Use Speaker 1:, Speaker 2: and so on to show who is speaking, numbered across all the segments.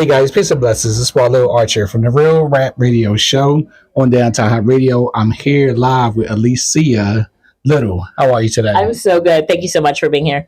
Speaker 1: Hey guys, peace and blessings. This is Walil Archer from the Real Rap Radio Show on Downtown Hot Radio. I'm here live with Alicia Lyttle. How are you today?
Speaker 2: I'm so good. Thank you so much for being here.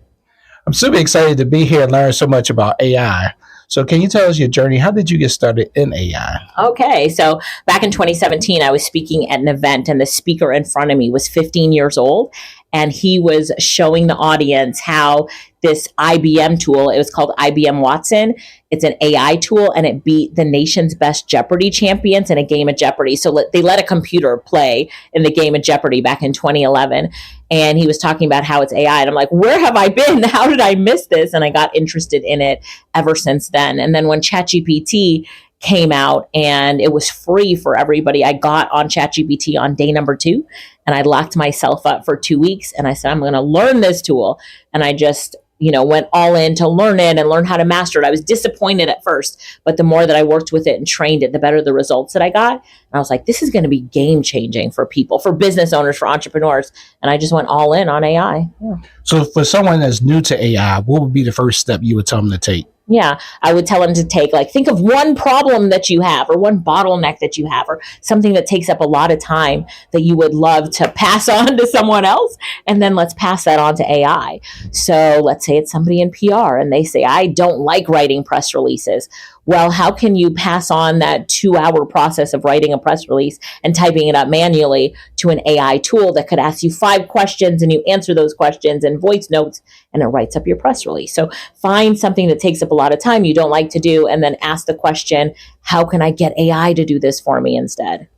Speaker 1: I'm super excited to be here and learn so much about AI. So can you tell us your journey? How did you get started in AI?
Speaker 2: Okay, so back in 2017, I was speaking at an event and the speaker in front of me was 15 years old. And he was showing the audience how this IBM tool, it was called IBM Watson. It's an AI tool and it beat the nation's best Jeopardy champions in a game of Jeopardy. So they let a computer play in the game of Jeopardy back in 2011. And he was talking about how it's AI. And I'm like, where have I been? How did I miss this? And I got interested in it ever since then. And then when ChatGPT came out and it was free for everybody, I got on ChatGPT on day number 2 and I locked myself up for 2 weeks and I said, I'm going to learn this tool. And I just, went all in to learn it and learn how to master it. I was disappointed at first, but the more that I worked with it and trained it, the better the results that I got. And I was like, this is going to be game changing for people, for business owners, for entrepreneurs. And I just went all in on AI. Yeah.
Speaker 1: So for someone that's new to AI, what would be the first step you would tell them to take?
Speaker 2: Yeah, I would tell them to think of one problem that you have or one bottleneck that you have or something that takes up a lot of time that you would love to pass on to someone else. And then let's pass that on to AI. So let's say it's somebody in PR and they say, I don't like writing press releases. Well, how can you pass on that 2-hour process of writing a press release and typing it up manually to an AI tool that could ask you 5 questions and you answer those questions in voice notes and it writes up your press release? So find something that takes up a lot of time you don't like to do and then ask the question, how can I get AI to do this for me instead?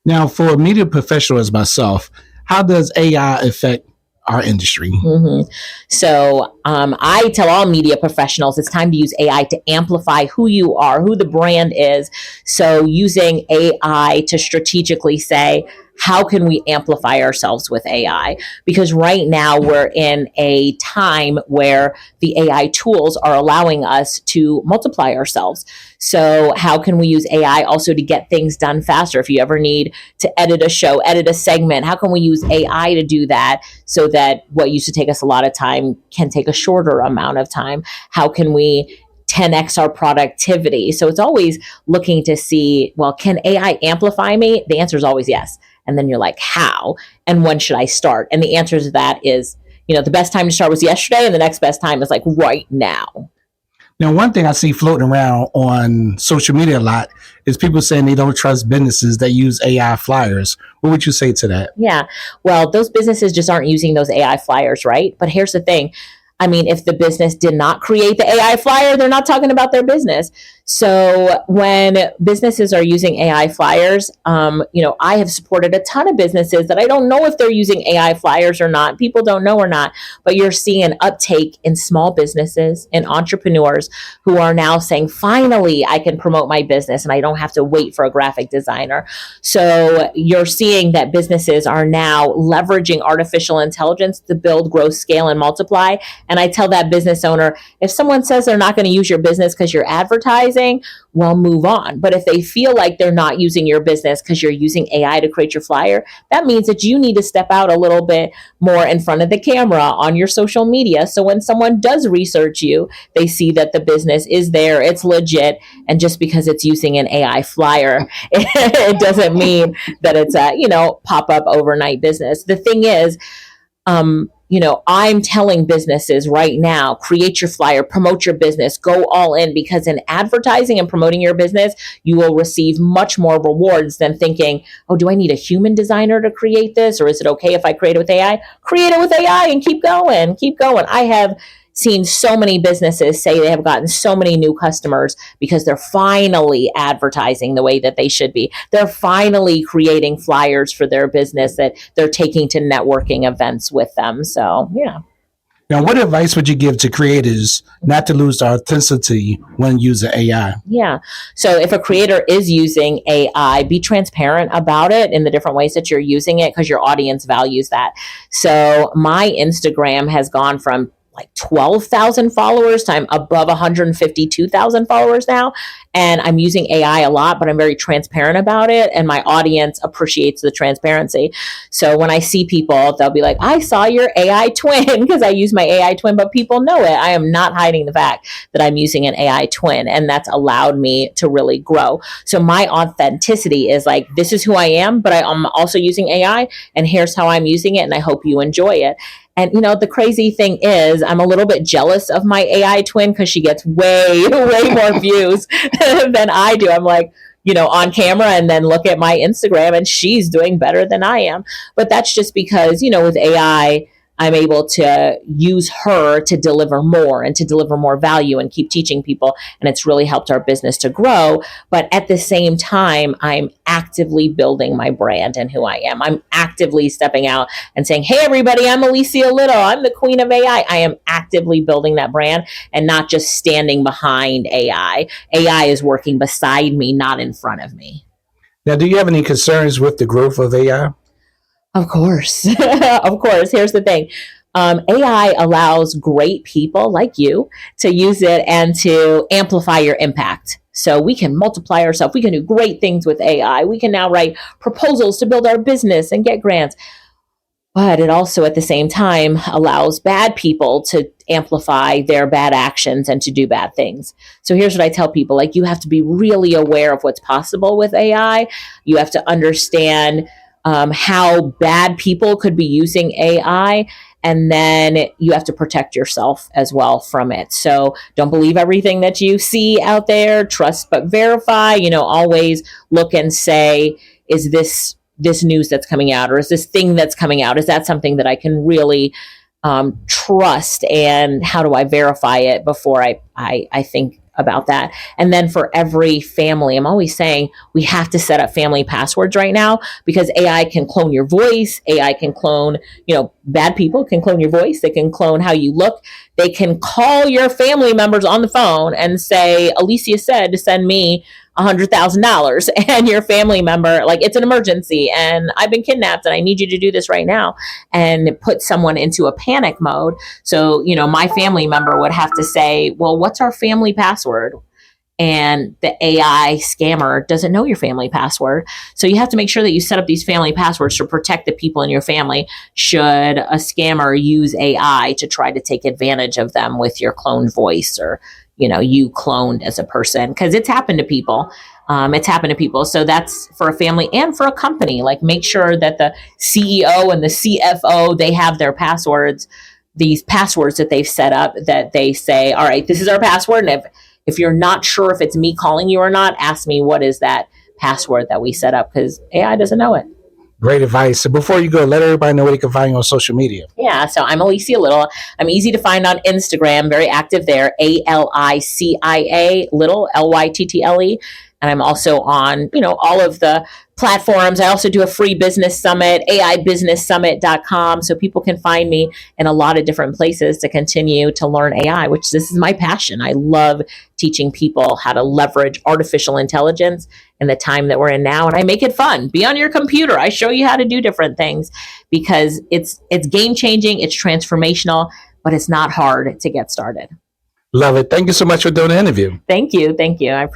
Speaker 1: Now, for a media professional as myself, how does AI affect our industry?
Speaker 2: Mm-hmm. So I tell all media professionals it's time to use AI to amplify who you are, who the brand is. So using AI to strategically say, how can we amplify ourselves with AI? Because right now we're in a time where the AI tools are allowing us to multiply ourselves. So how can we use AI also to get things done faster? If you ever need to edit a show, edit a segment, how can we use AI to do that so that what used to take us a lot of time can take a shorter amount of time? How can we 10x our productivity? So it's always looking to see, well, can AI amplify me? The answer is always yes. And then you're like, how? And when should I start? And the answer to that is, the best time to start was yesterday and the next best time is like right now.
Speaker 1: Now, one thing I see floating around on social media a lot is people saying they don't trust businesses that use AI flyers. What would you say to that?
Speaker 2: Yeah, well, those businesses just aren't using those AI flyers, right? But here's the thing. I mean, if the business did not create the AI flyer, they're not talking about their business. So when businesses are using AI flyers, I have supported a ton of businesses that I don't know if they're using AI flyers or not. People don't know or not, but you're seeing an uptake in small businesses and entrepreneurs who are now saying, finally, I can promote my business and I don't have to wait for a graphic designer. So you're seeing that businesses are now leveraging artificial intelligence to build, grow, scale, and multiply. And I tell that business owner, if someone says they're not going to use your business because you're advertising, well, move on. But if they feel like they're not using your business because you're using AI to create your flyer, that means that you need to step out a little bit more in front of the camera on your social media. So when someone does research you, they see that the business is there, it's legit. And just because it's using an AI flyer, it doesn't mean that it's a, pop-up overnight business. The thing is, I'm telling businesses right now, create your flyer, promote your business, go all in, because in advertising and promoting your business, you will receive much more rewards than thinking, oh, do I need a human designer to create this? Or is it okay if I create it with AI? Create it with AI and keep going, keep going. I have seen so many businesses say they have gotten so many new customers because they're finally advertising the way that they should be. They're finally creating flyers for their business that they're taking to networking events with them. So, yeah.
Speaker 1: Now, what advice would you give to creators not to lose their authenticity when using AI?
Speaker 2: Yeah. So if a creator is using AI, be transparent about it in the different ways that you're using it because your audience values that. So my Instagram has gone from like 12,000 followers to I'm above 152,000 followers now. And I'm using AI a lot, but I'm very transparent about it. And my audience appreciates the transparency. So when I see people, they'll be like, I saw your AI twin, because I use my AI twin, but people know it. I am not hiding the fact that I'm using an AI twin. And that's allowed me to really grow. So my authenticity is like, this is who I am, but I'm also using AI, and here's how I'm using it. And I hope you enjoy it. And, the crazy thing is I'm a little bit jealous of my AI twin because she gets way, way more views than I do. I'm like, on camera and then look at my Instagram and she's doing better than I am. But that's just because, with AI, I'm able to use her to deliver more and to deliver more value and keep teaching people. And it's really helped our business to grow. But at the same time, I'm actively building my brand and who I am. I'm actively stepping out and saying, hey, everybody, I'm Alicia Lyttle. I'm the queen of AI. I am actively building that brand and not just standing behind AI. AI is working beside me, not in front of me.
Speaker 1: Now, do you have any concerns with the growth of AI?
Speaker 2: Of course. Of course. Here's the thing. AI allows great people like you to use it and to amplify your impact. So we can multiply ourselves. We can do great things with AI. We can now write proposals to build our business and get grants. But it also, at the same time, allows bad people to amplify their bad actions and to do bad things. So here's what I tell people. Like, you have to be really aware of what's possible with AI. You have to understand how bad people could be using AI. And then you have to protect yourself as well from it. So don't believe everything that you see out there. Trust but verify. Always look and say, is this news that's coming out, or is this thing that's coming out, is that something that I can really trust? And how do I verify it before I think about that? And then for every family, I'm always saying we have to set up family passwords right now, because AI can clone your voice. AI can clone, bad people can clone your voice. They can clone how you look. They can call your family members on the phone and say, Alicia said to send me $100,000, and your family member, like, it's an emergency and I've been kidnapped and I need you to do this right now, and put someone into a panic mode. So, my family member would have to say, well, what's our family password? And the AI scammer doesn't know your family password. So you have to make sure that you set up these family passwords to protect the people in your family should a scammer use AI to try to take advantage of them with your cloned voice, or you cloned as a person, because it's happened to people. So that's for a family and for a company. Like, make sure that the CEO and the CFO, they have their passwords, these passwords that they've set up, that they say, all right, this is our password. And if you're not sure if it's me calling you or not, ask me, what is that password that we set up? Because AI doesn't know it.
Speaker 1: Great advice. So before you go, let everybody know where they can find you on social media.
Speaker 2: Yeah, so I'm Alicia Lyttle. I'm easy to find on Instagram, very active there, ALICIA Lyttle, LYTTLE. And I'm also on, all of the platforms. I also do a free business summit, AIbusinessSummit.com. So people can find me in a lot of different places to continue to learn AI, which this is my passion. I love teaching people how to leverage artificial intelligence in the time that we're in now. And I make it fun. Be on your computer. I show you how to do different things, because it's game changing. It's transformational, but it's not hard to get started.
Speaker 1: Love it. Thank you so much for doing the interview.
Speaker 2: Thank you. I appreciate it.